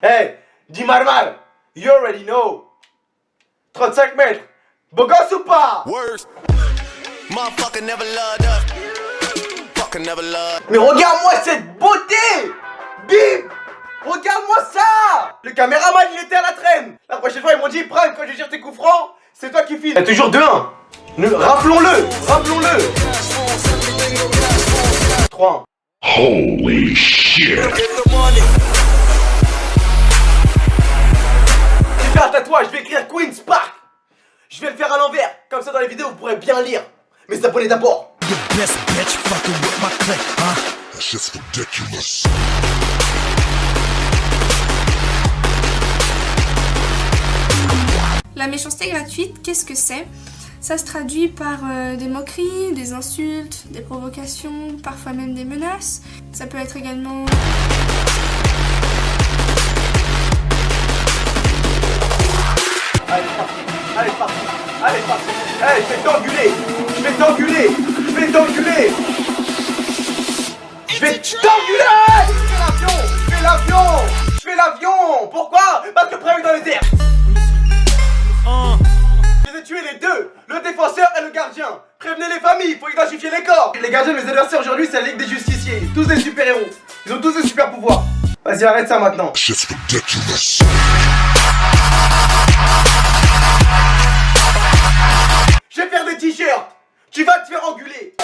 Hey, dis Marmar, you already know. 35 mètres, beau gosse ou pas? Worse. Motherfucker never loved us. Fucker never loved. Mais regarde-moi cette beauté! Bim! Regarde-moi ça! Le caméraman il était à la traîne! La prochaine fois ils m'ont dit Prime, quand je gère tes coups francs, c'est toi qui files. T'as toujours 2-1. Rappelons-le! Rappelons-le! 3-1. Holy shit! Je vais faire un tatouage, je vais écrire Queen Spark. Je vais le faire à l'envers, comme ça dans les vidéos vous pourrez bien lire. Mais vous abonnez d'abord. That's just ridiculous. La méchanceté gratuite, qu'est-ce que c'est? Ça se traduit par des moqueries, des insultes, des provocations, parfois même des menaces. Ça peut être également... Allez, c'est parti. Allez, c'est parti. Allez, c'est parti. Hey, je vais t'engueuler. Je vais t'engueuler. Je vais t'engueuler. Je vais t'engueuler. Je fais l'avion. Je fais l'avion. Je fais l'avion. Pourquoi? Parce que Prime est dans les airs. Je les ai tués les deux, le défenseur et le gardien. Prévenez les familles, il faut identifier les corps. Les gardiens de mes adversaires aujourd'hui, c'est la Ligue des Justiciers. Tous des super-héros. Ils ont tous des super pouvoirs. Vas-y, arrête ça maintenant. Just ridiculous. Je vais faire des t-shirts. Tu vas te faire engueuler.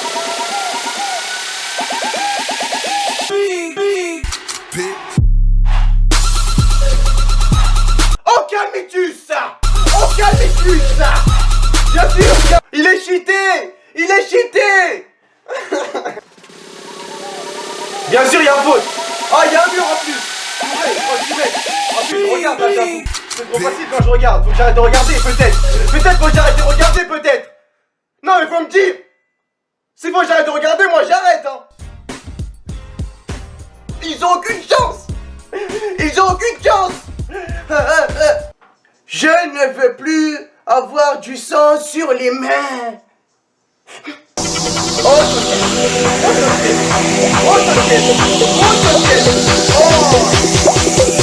Oh, calme-tu ça. Oh, calme-tu ça. Bien sûr. Il est cheaté. Il est cheaté. Bien sûr, il y a un faute. Ah, il y a un mur en plus. Ouais, faut s'y mettre. En plus, regarde là, j'avoue. C'est trop facile quand je regarde. Faut que j'arrête de regarder, peut-être. Peut-être faut que j'arrête de regarder, peut-être. Non, mais faut me dire. S'il faut que j'arrête de regarder, moi j'arrête, hein. Ils ont aucune chance. Ils ont aucune chance. Je ne veux plus avoir du sang sur les mains. Oh,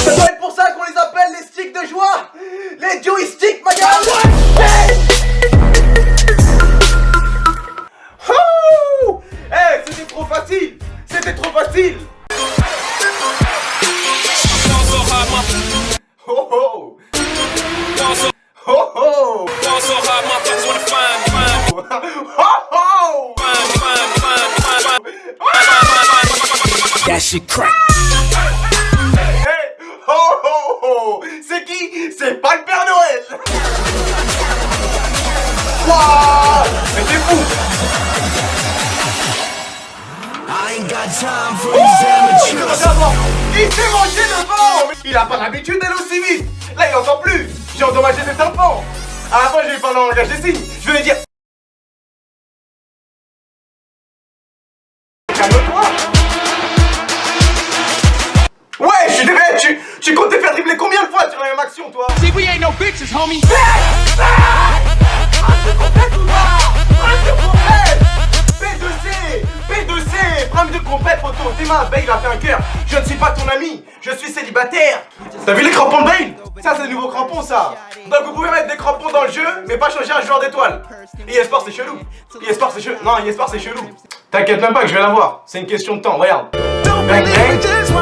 ça doit être pour ça qu'on les appelle les sticks de joie. Les joysticks, ma gueule. Oh, hey, c'était trop facile. C'était trop facile. Oh oh. Oh oh. That shit crack. Hey, oh oh oh. C'est qui? C'est pas le Père Noël. Wouah. Mais c'est fou. I ain't got time for these amateurs. Il s'est mangé le vent. Il a pas l'habitude d'aller aussi vite. Là il entend plus. J'ai endommagé ses tympans. À la fin je vais lui parler en langage des signes. Je vais lui dire calme-toi. Ouais, je suis désolé, tu comptes te faire dribbler combien de fois sur la même action, toi? See, we ain't no bitches, homie. P2C, prime de compète, photo. T'es ma Bale a fait un cœur. Je ne suis pas ton ami, je suis célibataire. T'as vu les crampons de Bale? Ça, c'est des nouveaux crampons, ça. Donc, vous pouvez mettre des crampons dans le jeu, mais pas changer un joueur d'étoile. eSport, c'est chelou. eSport, c'est chelou. Non, eSport, c'est chelou. T'inquiète même pas que je vais l'avoir. C'est une question de temps, regarde. Bang, bang.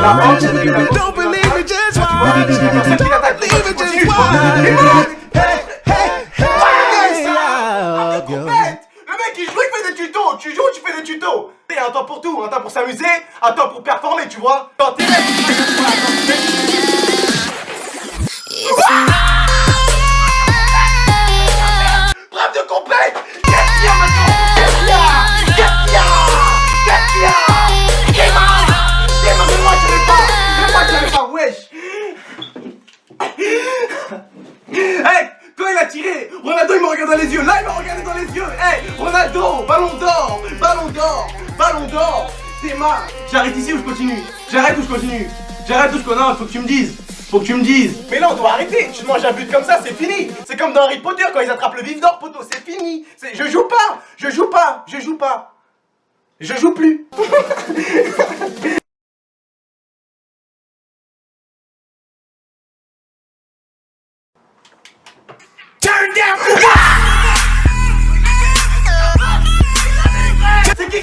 La hanche, c'est la Don't believe me, just tu vois, why. c'est personne qui l'attaque. Believe it, Continue, just why. Hey, hey, hey. Ouais, ça. Yo. Le mec il joue, il fait des tutos. Tu joues, tu fais des tutos. Il y a un temps pour tout, un temps pour s'amuser, un temps pour performer, tu vois. Quand t'es bref de compète. Qu'est-ce qu'il y a maintenant? Qu'est-ce qu'il y a? Qu'est-ce qu'il y a? Qu'est-ce qu'il y a? Dis-moi, moi je savais pas, wesh. Hey, quand il a tiré, Ronaldo il m'a regardé dans les yeux. Là il m'a regardé dans les yeux. Hey, Ronaldo, ballon d'or, ballon d'or, ballon d'or. C'est ma. J'arrête ici ou je continue? J'arrête ou je continue? J'arrête ou je continue? Non, faut que tu me dises. Faut que tu me dises. Mais là on doit arrêter. Tu te manges un but comme ça, c'est fini. C'est comme dans Harry Potter quand ils attrapent le vif d'or, poteau. C'est fini. Je joue pas. Je joue pas. Je joue pas. Je joue plus.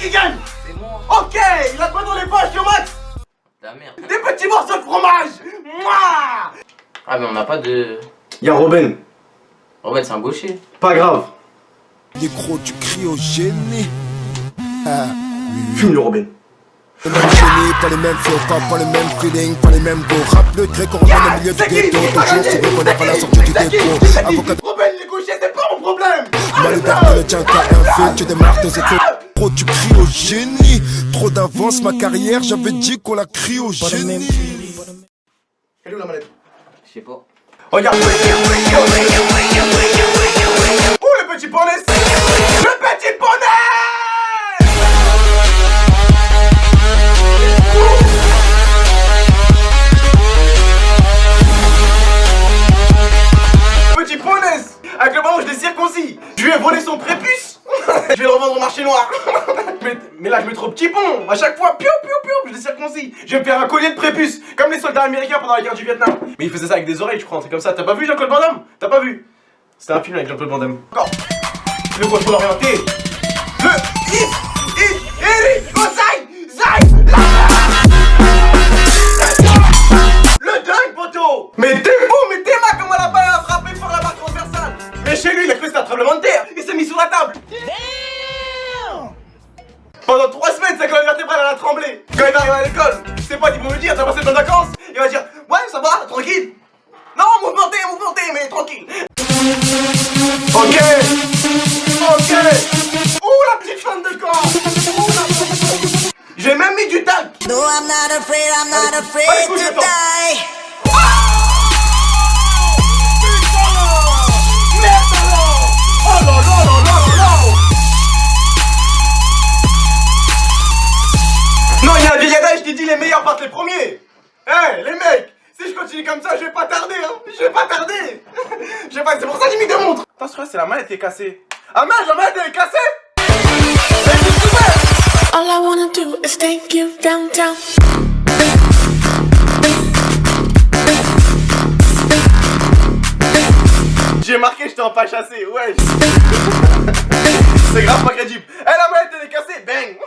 qui gagne? C'est moi. Ok, il a quoi dans les poches, yo Max? Ta mère. Des petits morceaux de fromage. Mouah. Ah, mais on n'a pas de. Y'a Robin. Robin, c'est un gaucher. Pas grave. Négro, tu cries au génie. Fume le Robin. Le même génie, pas les mêmes flows, pas les mêmes feelings, pas les mêmes go. Rap le grec, on revient au milieu du ghetto. Toujours sur le bonheur à la sortie du dépôt. Avocat, Robin, les gauchers, c'est pas mon problème. malheur dans le tien, qu'à un fait, tu démarres tes échos. Gros, tu cries au génie. Trop d'avance, ma carrière, j'avais dit qu'on la crie au génie. Elle est où la manette? Je sais pas. Regarde. Oh, le petit poney. Le petit poney. Petit poney. Avec le moment où je l'ai circoncis. Je lui ai volé son prépuce. Je vais le revendre au marché noir. Mais là je mets trop petit pont. À chaque fois, piou piou piou, je l'ai circoncis. Je vais me faire un collier de prépuce. Comme les soldats américains pendant la guerre du Vietnam. Mais il faisait ça avec des oreilles, je crois, un truc comme ça. T'as pas vu Jean-Claude Van Damme? T'as pas vu? C'était un film avec Jean-Claude Van Damme. Encore. Le contrôle orienté. Le le dingue, poteau. Mais t'es fou, mais t'es ma comment la balle a frappé fort la barre transversale. Mais chez lui, il a cru que c'était un tremblement de terre. Il s'est mis sur la table. Pendant 3 semaines, sa colonne vertébrale elle a tremblé. Quand il va arriver à l'école, ses potes ils vont lui dire, t'as passé de bonnes vacances? Il va dire, ouais, ça va, tranquille. Non, mouvementé, mais tranquille. Ok. Ouh, la petite femme de corps. J'ai même mis du talc. No, I'm not afraid Allez, to die. Merde alors. Oh là là là là là. Non, il y a un vieil adage qui dit les meilleurs partent les premiers. Eh, les mecs, si je continue comme ça, je vais pas tarder, hein. Je vais pas tarder. Je sais pas, c'est pour ça que j'ai mis des montres. Attention, c'est la manette qui est cassée. Ah merde, la manette elle est cassée. All I wanna do is take you downtown. J'ai marqué, j'étais en pas chassé, ouais. C'est grave pas crédible. Eh, la manette elle est cassée, bang.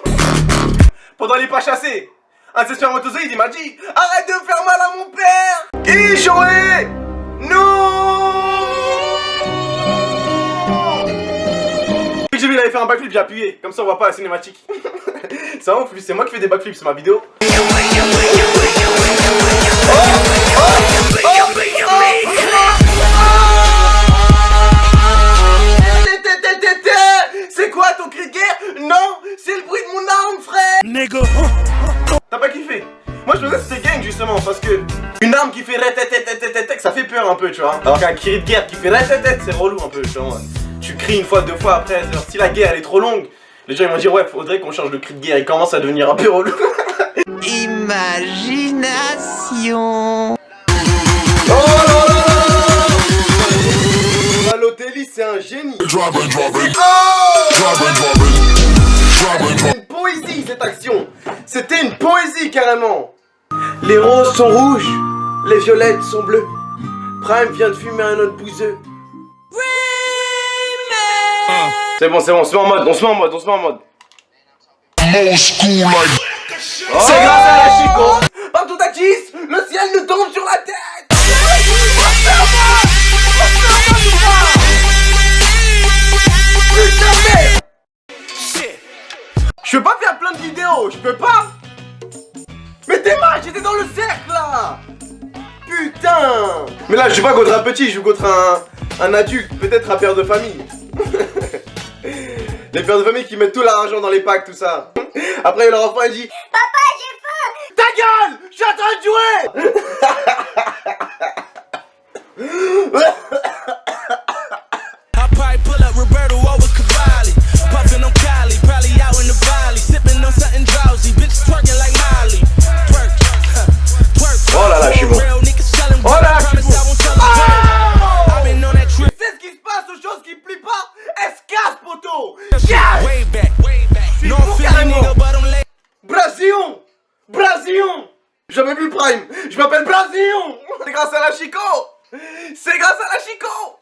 Pendant les pas chassés, un de ses spermatozoïdes il m'a dit, arrête de faire mal à mon père. Échoué. Non. Dès que j'ai vu il avait fait un backflip, j'ai appuyé. Comme ça on voit pas la cinématique. C'est vraiment plus, c'est moi qui fais des backflips sur ma vidéo. C'est quoi ton cri de guerre? Non, c'est le bruit de mon arme, frère. Négro. T'as pas kiffé? Moi je pensais que c'était gang justement parce que une arme qui fait retetetetetetek ça fait peur un peu, tu vois. Alors qu'un cri de guerre qui fait retetet c'est relou un peu, tu vois. Tu cries une fois, 2 fois après, genre, si la guerre elle est trop longue, les gens ils vont dire ouais faudrait qu'on change le cri de guerre, il commence à devenir un peu relou. Imagination. Oh là là là. Balotelli c'est un génie. C'était une poésie cette action. C'était une poésie carrément. Les roses sont rouges, les violettes sont bleues. Prime vient de fumer un autre bouseux. C'est bon, on se met en mode, on se met en mode. Old school like. C'est grâce à la Chico. Partout à Kiss, le ciel nous tombe sur la tête. Putain merde. Je peux pas faire plein de vidéos, je peux pas. Mais t'es mal, j'étais dans le cercle là. Putain. Mais là je joue pas contre un petit, je joue contre un adulte, peut-être un père de famille. Les pères de famille qui mettent tout leur argent dans les packs, tout ça. Après leur enfant il dit papa j'ai faim. Ta gueule, je suis en train de jouer. I probably pull up Roberto over Cavalli, puffin' on Cali, probably out in the valley, sippin' on something drowsy, bitch twerking like Miley. Twerk, twerk. Oh là là, je suis bon. Oh là là, je suis bon. Tu sais ce qui se passe aux choses qui plient pas? Elles se cassent, poteau. Way back, Je suis no bon Philly carrément. nigga, but I'm late. Brasillon. J'avais plus le prime. Je m'appelle Brasillon. C'est grâce à la Chico. C'est grâce à la Chico.